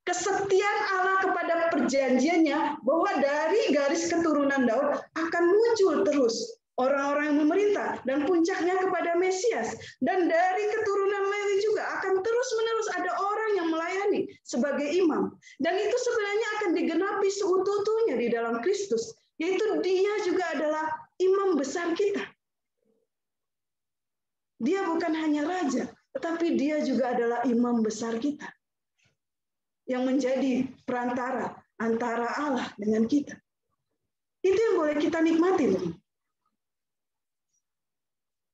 Kesetiaan Allah kepada perjanjiannya bahwa dari garis keturunan Daud akan muncul terus orang-orang yang memerintah dan puncaknya kepada Mesias, dan dari keturunan Lewi juga akan terus-menerus ada orang yang melayani sebagai imam, dan itu sebenarnya akan digenapi seutuh-utuhnya di dalam Kristus, yaitu Dia juga adalah imam besar kita. Dia bukan hanya raja, tetapi Dia juga adalah imam besar kita yang menjadi perantara antara Allah dengan kita. Itu yang boleh kita nikmati, teman.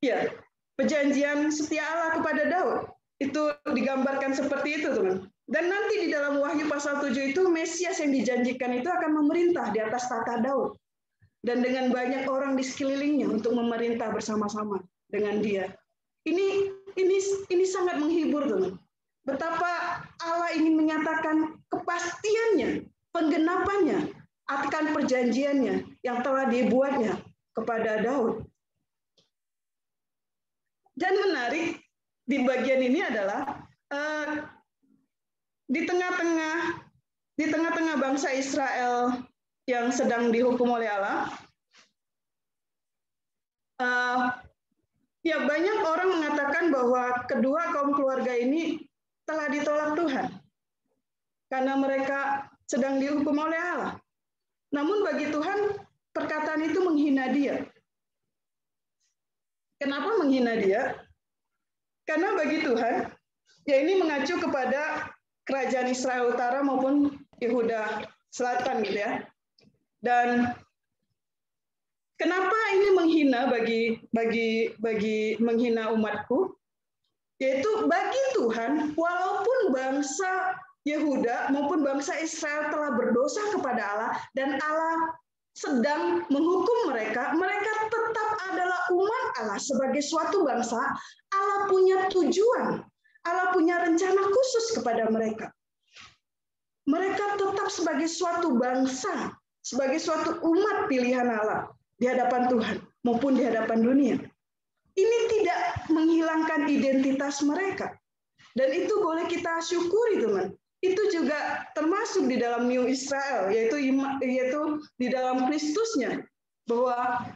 Ya, perjanjian setia Allah kepada Daud itu digambarkan seperti itu, teman. Dan nanti di dalam Wahyu pasal 7 itu Mesias yang dijanjikan itu akan memerintah di atas tata Daud dan dengan banyak orang di sekelilingnya untuk memerintah bersama-sama dengan Dia. Ini sangat menghibur, teman. Betapa Allah ingin menyatakan kepastiannya, penggenapannya akan perjanjiannya yang telah dibuatnya kepada Daud. Dan menarik di bagian ini adalah di tengah-tengah bangsa Israel yang sedang dihukum oleh Allah, ya banyak orang mengatakan bahwa kedua kaum keluarga ini telah ditolak Tuhan karena mereka sedang dihukum oleh Allah. Namun bagi Tuhan perkataan itu menghina Dia. Kenapa menghina Dia? Karena bagi Tuhan, ya ini mengacu kepada kerajaan Israel Utara maupun Yehuda Selatan gitu ya. Dan kenapa ini menghina bagi menghina umatku? Yaitu bagi Tuhan, walaupun bangsa Yehuda maupun bangsa Israel telah berdosa kepada Allah dan Allah sedang menghukum mereka, mereka tetap adalah umat Allah sebagai suatu bangsa. Allah punya tujuan, Allah punya rencana khusus kepada mereka. Mereka tetap sebagai suatu bangsa, sebagai suatu umat pilihan Allah di hadapan Tuhan maupun di hadapan dunia. Ini tidak menghilangkan identitas mereka. Dan itu boleh kita syukuri, teman. Itu juga termasuk di dalam New Israel, yaitu di dalam Kristusnya, bahwa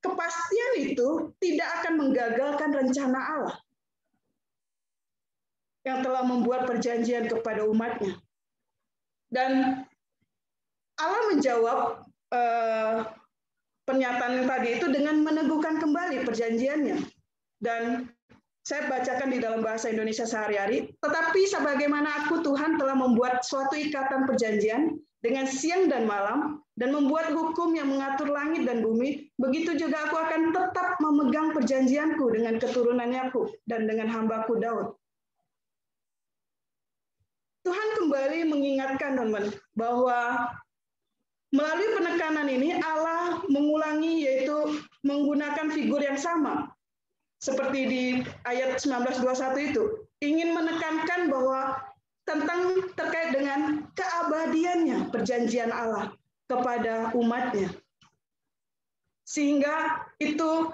kepastian itu tidak akan menggagalkan rencana Allah yang telah membuat perjanjian kepada umatnya. Dan Allah menjawab pernyataan tadi itu dengan meneguhkan kembali perjanjiannya. Dan saya bacakan di dalam bahasa Indonesia sehari-hari. Tetapi sebagaimana aku Tuhan telah membuat suatu ikatan perjanjian dengan siang dan malam dan membuat hukum yang mengatur langit dan bumi, begitu juga aku akan tetap memegang perjanjianku dengan keturunannya aku dan dengan hambaku Daud. Tuhan kembali mengingatkan, teman, bahwa melalui penekanan ini Allah mengulangi, yaitu menggunakan figur yang sama. Seperti di ayat 19:21 itu, ingin menekankan bahwa terkait dengan keabadiannya perjanjian Allah kepada umatnya. Sehingga itu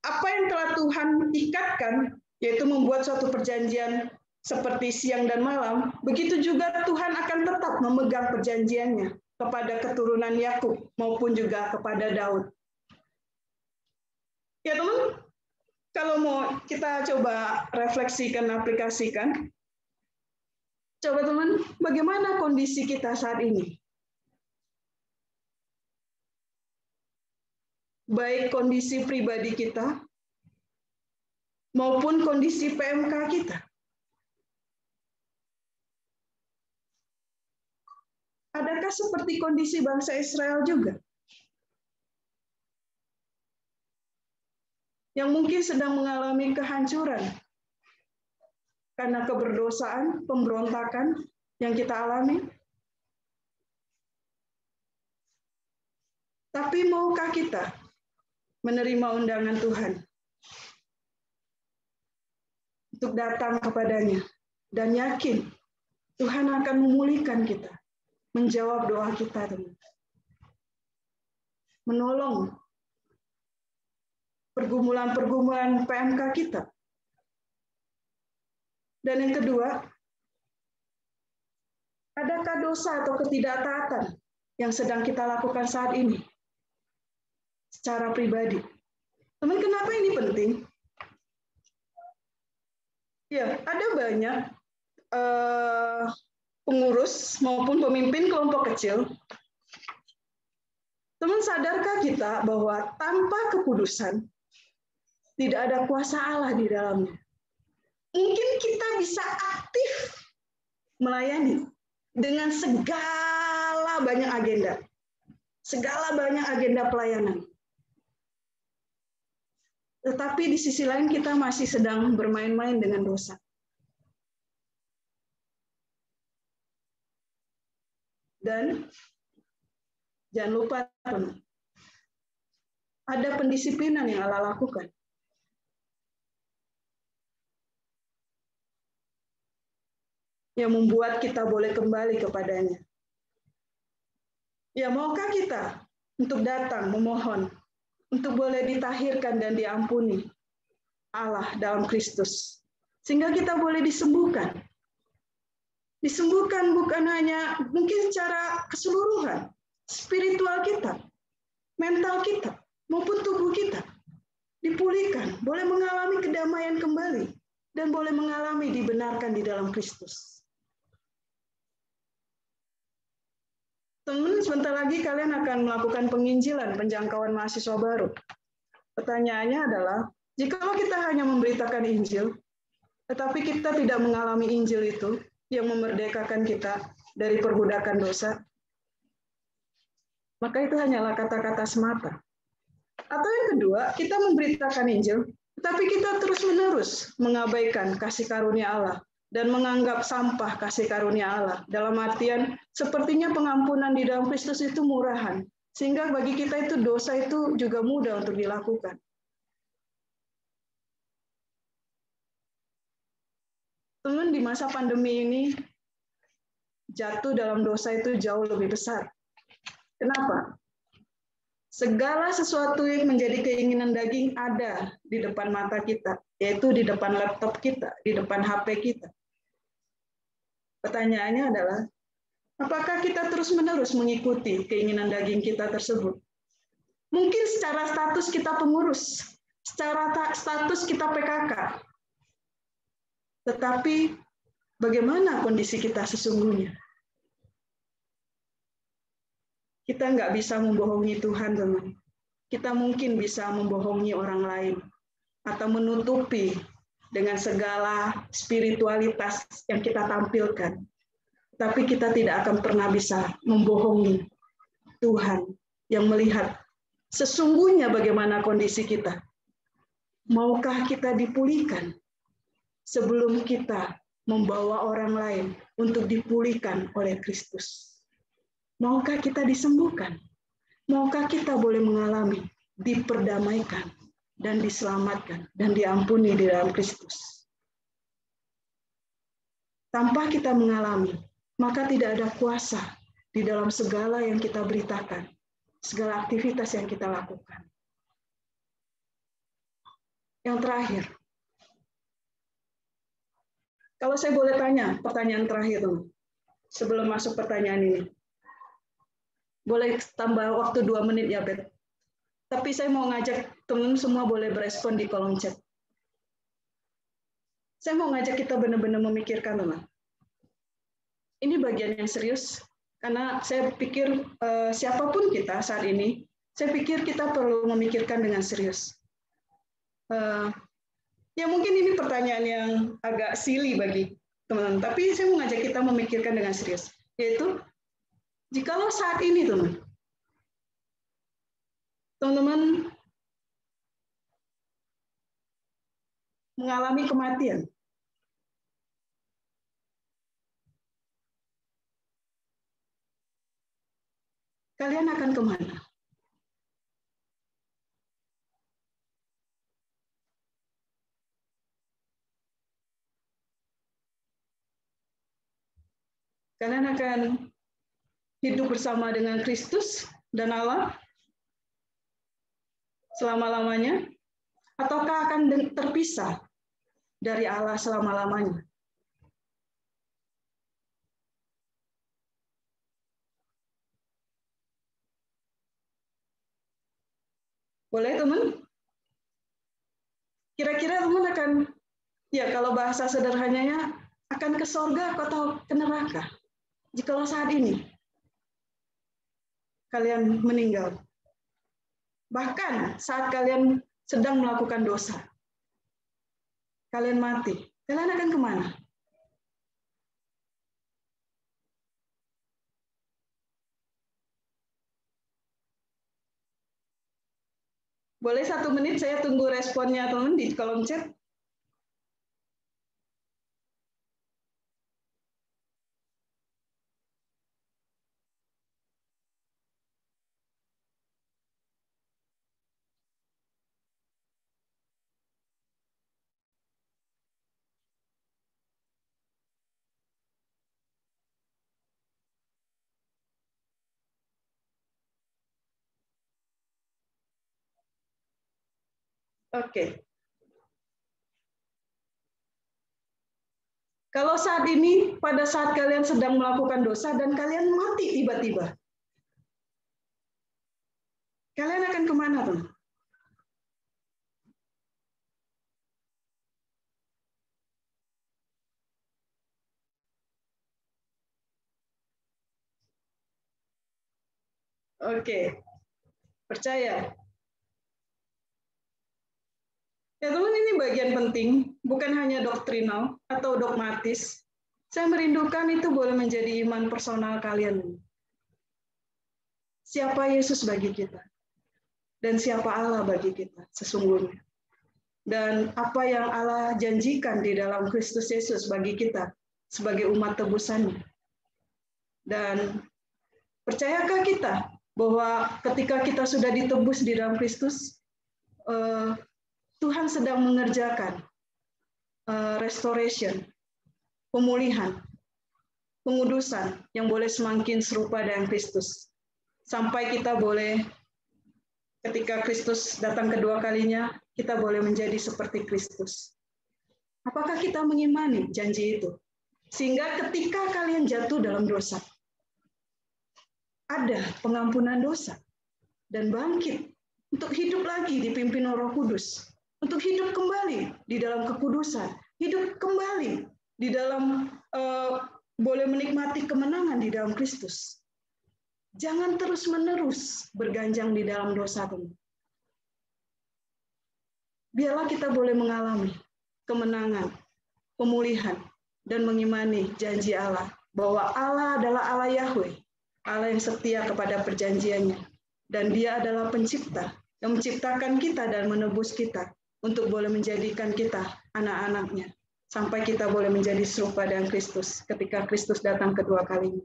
apa yang telah Tuhan ikatkan, yaitu membuat suatu perjanjian seperti siang dan malam, begitu juga Tuhan akan tetap memegang perjanjiannya kepada keturunan Yakub maupun juga kepada Daud. Ya teman, kalau mau kita coba refleksikan, aplikasikan, coba teman, bagaimana kondisi kita saat ini? Baik kondisi pribadi kita, maupun kondisi PMK kita. Adakah seperti kondisi bangsa Israel juga? yang mungkin sedang mengalami kehancuran karena keberdosaan, pemberontakan yang kita alami. Tapi maukah kita menerima undangan Tuhan untuk datang kepadanya dan yakin Tuhan akan memulihkan kita, menjawab doa kita, teman. Menolong pergumulan-pergumulan PMK kita. Dan yang kedua, adakah dosa atau ketidaktaatan yang sedang kita lakukan saat ini secara pribadi? Teman, kenapa ini penting? Ya, ada banyak pengurus maupun pemimpin kelompok kecil. Teman, sadarkah kita bahwa tanpa kekudusan tidak ada kuasa Allah di dalamnya? Mungkin kita bisa aktif melayani dengan segala banyak agenda pelayanan. Tetapi di sisi lain kita masih sedang bermain-main dengan dosa. Dan jangan lupa, teman, ada pendisiplinan yang Allah lakukan. Yang membuat kita boleh kembali kepadanya. Ya, maukah kita untuk datang memohon, untuk boleh ditahirkan dan diampuni Allah dalam Kristus, sehingga kita boleh disembuhkan. Disembuhkan bukan hanya mungkin secara keseluruhan, spiritual kita, mental kita, maupun tubuh kita dipulihkan, boleh mengalami kedamaian kembali, dan boleh mengalami dibenarkan di dalam Kristus. Teman, sebentar lagi kalian akan melakukan penginjilan, penjangkauan mahasiswa baru. Pertanyaannya adalah, jikalau kita hanya memberitakan Injil, tetapi kita tidak mengalami Injil itu, yang memerdekakan kita dari perbudakan dosa, maka itu hanyalah kata-kata semata. Atau yang kedua, kita memberitakan Injil, tetapi kita terus-menerus mengabaikan kasih karunia Allah dan menganggap sampah kasih karunia Allah. Dalam artian, sepertinya pengampunan di dalam Kristus itu murahan, sehingga bagi kita itu dosa itu juga mudah untuk dilakukan. Teman, di masa pandemi ini, jatuh dalam dosa itu jauh lebih besar. Kenapa? Segala sesuatu yang menjadi keinginan daging ada di depan mata kita, yaitu di depan laptop kita, di depan HP kita. Pertanyaannya adalah, apakah kita terus-menerus mengikuti keinginan daging kita tersebut? Mungkin secara status kita pengurus, secara status kita PKK, tetapi bagaimana kondisi kita sesungguhnya? Kita nggak bisa membohongi Tuhan, teman. Kita mungkin bisa membohongi orang lain atau menutupi dengan segala spiritualitas yang kita tampilkan. Tapi kita tidak akan pernah bisa membohongi Tuhan yang melihat sesungguhnya bagaimana kondisi kita. Maukah kita dipulihkan sebelum kita membawa orang lain untuk dipulihkan oleh Kristus? Maukah kita disembuhkan? Maukah kita boleh mengalami diperdamaikan dan diselamatkan dan diampuni di dalam Kristus? Tanpa kita mengalami, maka tidak ada kuasa di dalam segala yang kita beritakan, segala aktivitas yang kita lakukan. Yang terakhir, kalau saya boleh tanya, pertanyaan terakhir, sebelum masuk pertanyaan ini. Boleh tambah waktu 2 menit ya, Bet. Tapi saya mau ngajak teman semua boleh berespon di kolom chat. Saya mau ngajak kita benar-benar memikirkan, teman. Ini bagian yang serius, karena saya pikir siapapun kita saat ini, saya pikir kita perlu memikirkan dengan serius. Ya mungkin ini pertanyaan yang agak silly bagi teman-teman, tapi saya mau ngajak kita memikirkan dengan serius, yaitu jikalau saat ini, teman-teman mengalami kematian. Kalian akan kemana? Kalian akan hidup bersama dengan Kristus dan Allah selama-lamanya? Ataukah akan terpisah dari Allah selama-lamanya? Boleh teman? Kira-kira teman akan, ya kalau bahasa sederhananya, akan ke sorga atau ke neraka? Jikalau saat ini kalian meninggal. Bahkan saat kalian sedang melakukan dosa. Kalian mati. Kalian akan kemana? Boleh 1 menit saya tunggu responnya teman di kolom chat. Oke. Kalau saat ini, pada saat kalian sedang melakukan dosa dan kalian mati tiba-tiba, kalian akan kemana, teman? Oke, percaya. Ya teman, ini bagian penting, bukan hanya doktrinal atau dogmatis. Saya merindukan itu boleh menjadi iman personal kalian. Siapa Yesus bagi kita? Dan siapa Allah bagi kita sesungguhnya? Dan apa yang Allah janjikan di dalam Kristus Yesus bagi kita sebagai umat tebusannya? Dan percayakah kita bahwa ketika kita sudah ditebus di dalam Kristus, Tuhan sedang mengerjakan restoration, pemulihan, pengudusan yang boleh semakin serupa dengan Kristus. Sampai kita boleh, ketika Kristus datang kedua kalinya, kita boleh menjadi seperti Kristus. Apakah kita mengimani janji itu? Sehingga ketika kalian jatuh dalam dosa, ada pengampunan dosa dan bangkit untuk hidup lagi dipimpin Roh Kudus. Untuk hidup kembali di dalam kekudusan, hidup kembali di dalam boleh menikmati kemenangan di dalam Kristus. Jangan terus-menerus berganjang di dalam dosa, teman. Biarlah kita boleh mengalami kemenangan, pemulihan, dan mengimani janji Allah bahwa Allah adalah Allah Yahweh, Allah yang setia kepada perjanjiannya, dan Dia adalah pencipta yang menciptakan kita dan menebus kita untuk boleh menjadikan kita anak-anaknya, sampai kita boleh menjadi serupa dengan Kristus ketika Kristus datang kedua kalinya.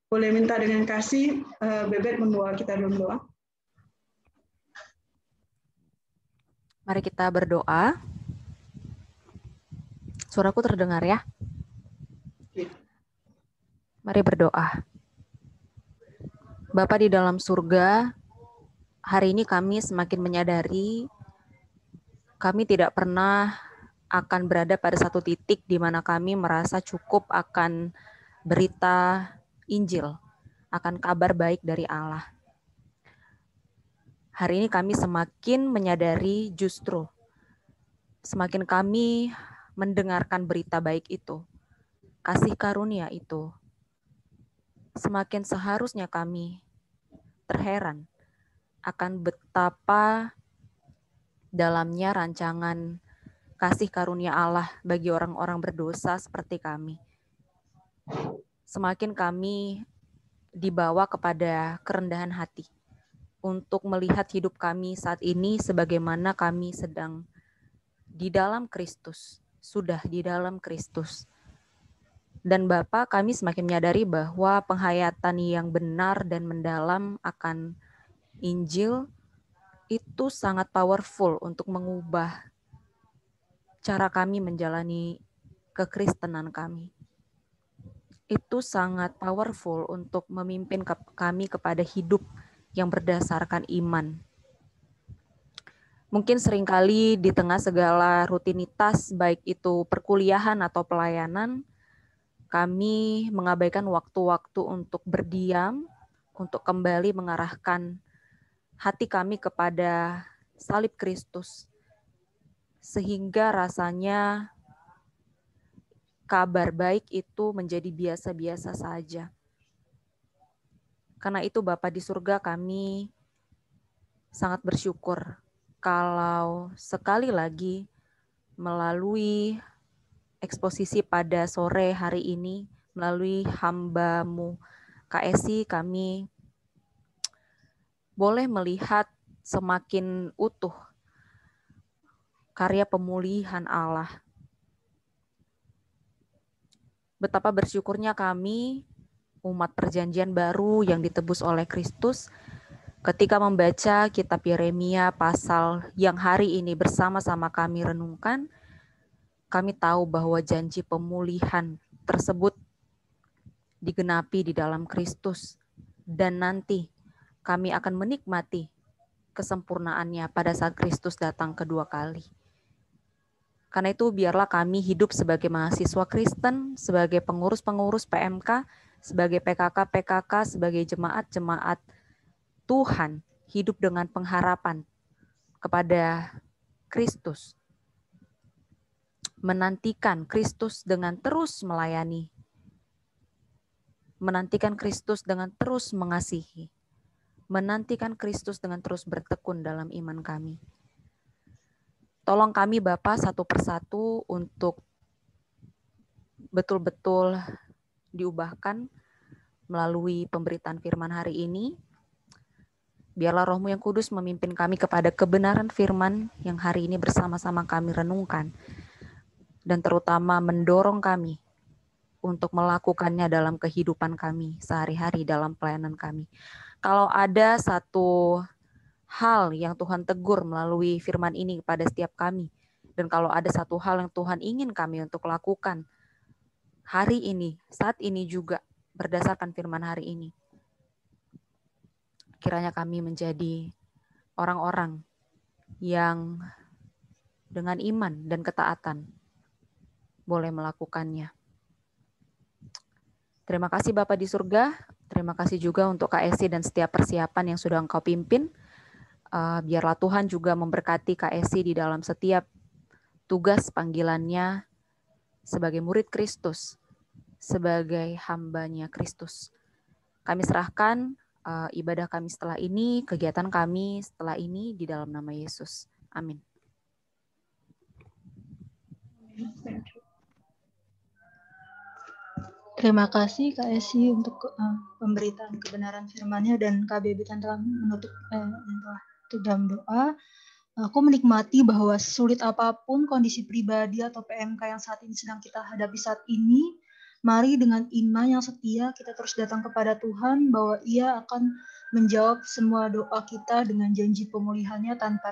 Boleh minta dengan kasih, Bebet membawa kita dalam doa. Mari kita berdoa. Suaraku terdengar ya? Mari berdoa. Bapa di dalam surga, hari ini kami semakin menyadari kami tidak pernah akan berada pada satu titik di mana kami merasa cukup akan berita Injil, akan kabar baik dari Allah. Hari ini kami semakin menyadari justru semakin kami mendengarkan berita baik itu, kasih karunia itu, semakin seharusnya kami terheran akan betapa dalamnya rancangan kasih karunia Allah bagi orang-orang berdosa seperti kami. Semakin kami dibawa kepada kerendahan hati untuk melihat hidup kami saat ini sebagaimana kami sedang di dalam Kristus, sudah di dalam Kristus. Dan Bapa, kami semakin menyadari bahwa penghayatan yang benar dan mendalam akan Injil itu sangat powerful untuk mengubah cara kami menjalani kekristenan kami. Itu sangat powerful untuk memimpin kami kepada hidup yang berdasarkan iman. Mungkin seringkali di tengah segala rutinitas, baik itu perkuliahan atau pelayanan, kami mengabaikan waktu-waktu untuk berdiam, untuk kembali mengarahkan hati kami kepada salib Kristus. Sehingga rasanya kabar baik itu menjadi biasa-biasa saja. Karena itu Bapa di surga, kami sangat bersyukur kalau sekali lagi melalui eksposisi pada sore hari ini, melalui hamba-Mu Kak Esi, kami boleh melihat semakin utuh karya pemulihan Allah. Betapa bersyukurnya kami, umat perjanjian baru yang ditebus oleh Kristus, ketika membaca kitab Yeremia pasal yang hari ini bersama-sama kami renungkan, kami tahu bahwa janji pemulihan tersebut digenapi di dalam Kristus, dan nanti kami akan menikmati kesempurnaannya pada saat Kristus datang kedua kali. Karena itu biarlah kami hidup sebagai mahasiswa Kristen, sebagai pengurus-pengurus PMK, sebagai PKK-PKK, sebagai jemaat-jemaat Tuhan, hidup dengan pengharapan kepada Kristus. Menantikan Kristus dengan terus melayani. Menantikan Kristus dengan terus mengasihi. Menantikan Kristus dengan terus bertekun dalam iman kami. Tolong kami Bapa satu persatu untuk betul-betul diubahkan melalui pemberitaan firman hari ini. Biarlah Roh-Mu yang kudus memimpin kami kepada kebenaran firman yang hari ini bersama-sama kami renungkan. Dan terutama mendorong kami untuk melakukannya dalam kehidupan kami sehari-hari dalam pelayanan kami. Kalau ada satu hal yang Tuhan tegur melalui firman ini kepada setiap kami, dan kalau ada satu hal yang Tuhan ingin kami untuk lakukan hari ini, saat ini juga berdasarkan firman hari ini, kiranya kami menjadi orang-orang yang dengan iman dan ketaatan boleh melakukannya. Terima kasih Bapa di surga, terima kasih juga untuk Kak Esi dan setiap persiapan yang sudah Engkau pimpin. Biarlah Tuhan juga memberkati Kak Esi di dalam setiap tugas panggilannya sebagai murid Kristus, sebagai hambanya Kristus. Kami serahkan ibadah kami setelah ini, kegiatan kami setelah ini di dalam nama Yesus. Amin. Terima kasih Kak Esi untuk pemberitaan kebenaran firman-Nya, dan Kak Bebitan telah menutup dalam doa. Aku menikmati bahwa sulit apapun kondisi pribadi atau PMK yang saat ini sedang kita hadapi saat ini, mari dengan iman yang setia kita terus datang kepada Tuhan bahwa Ia akan menjawab semua doa kita dengan janji pemulihannya tanpa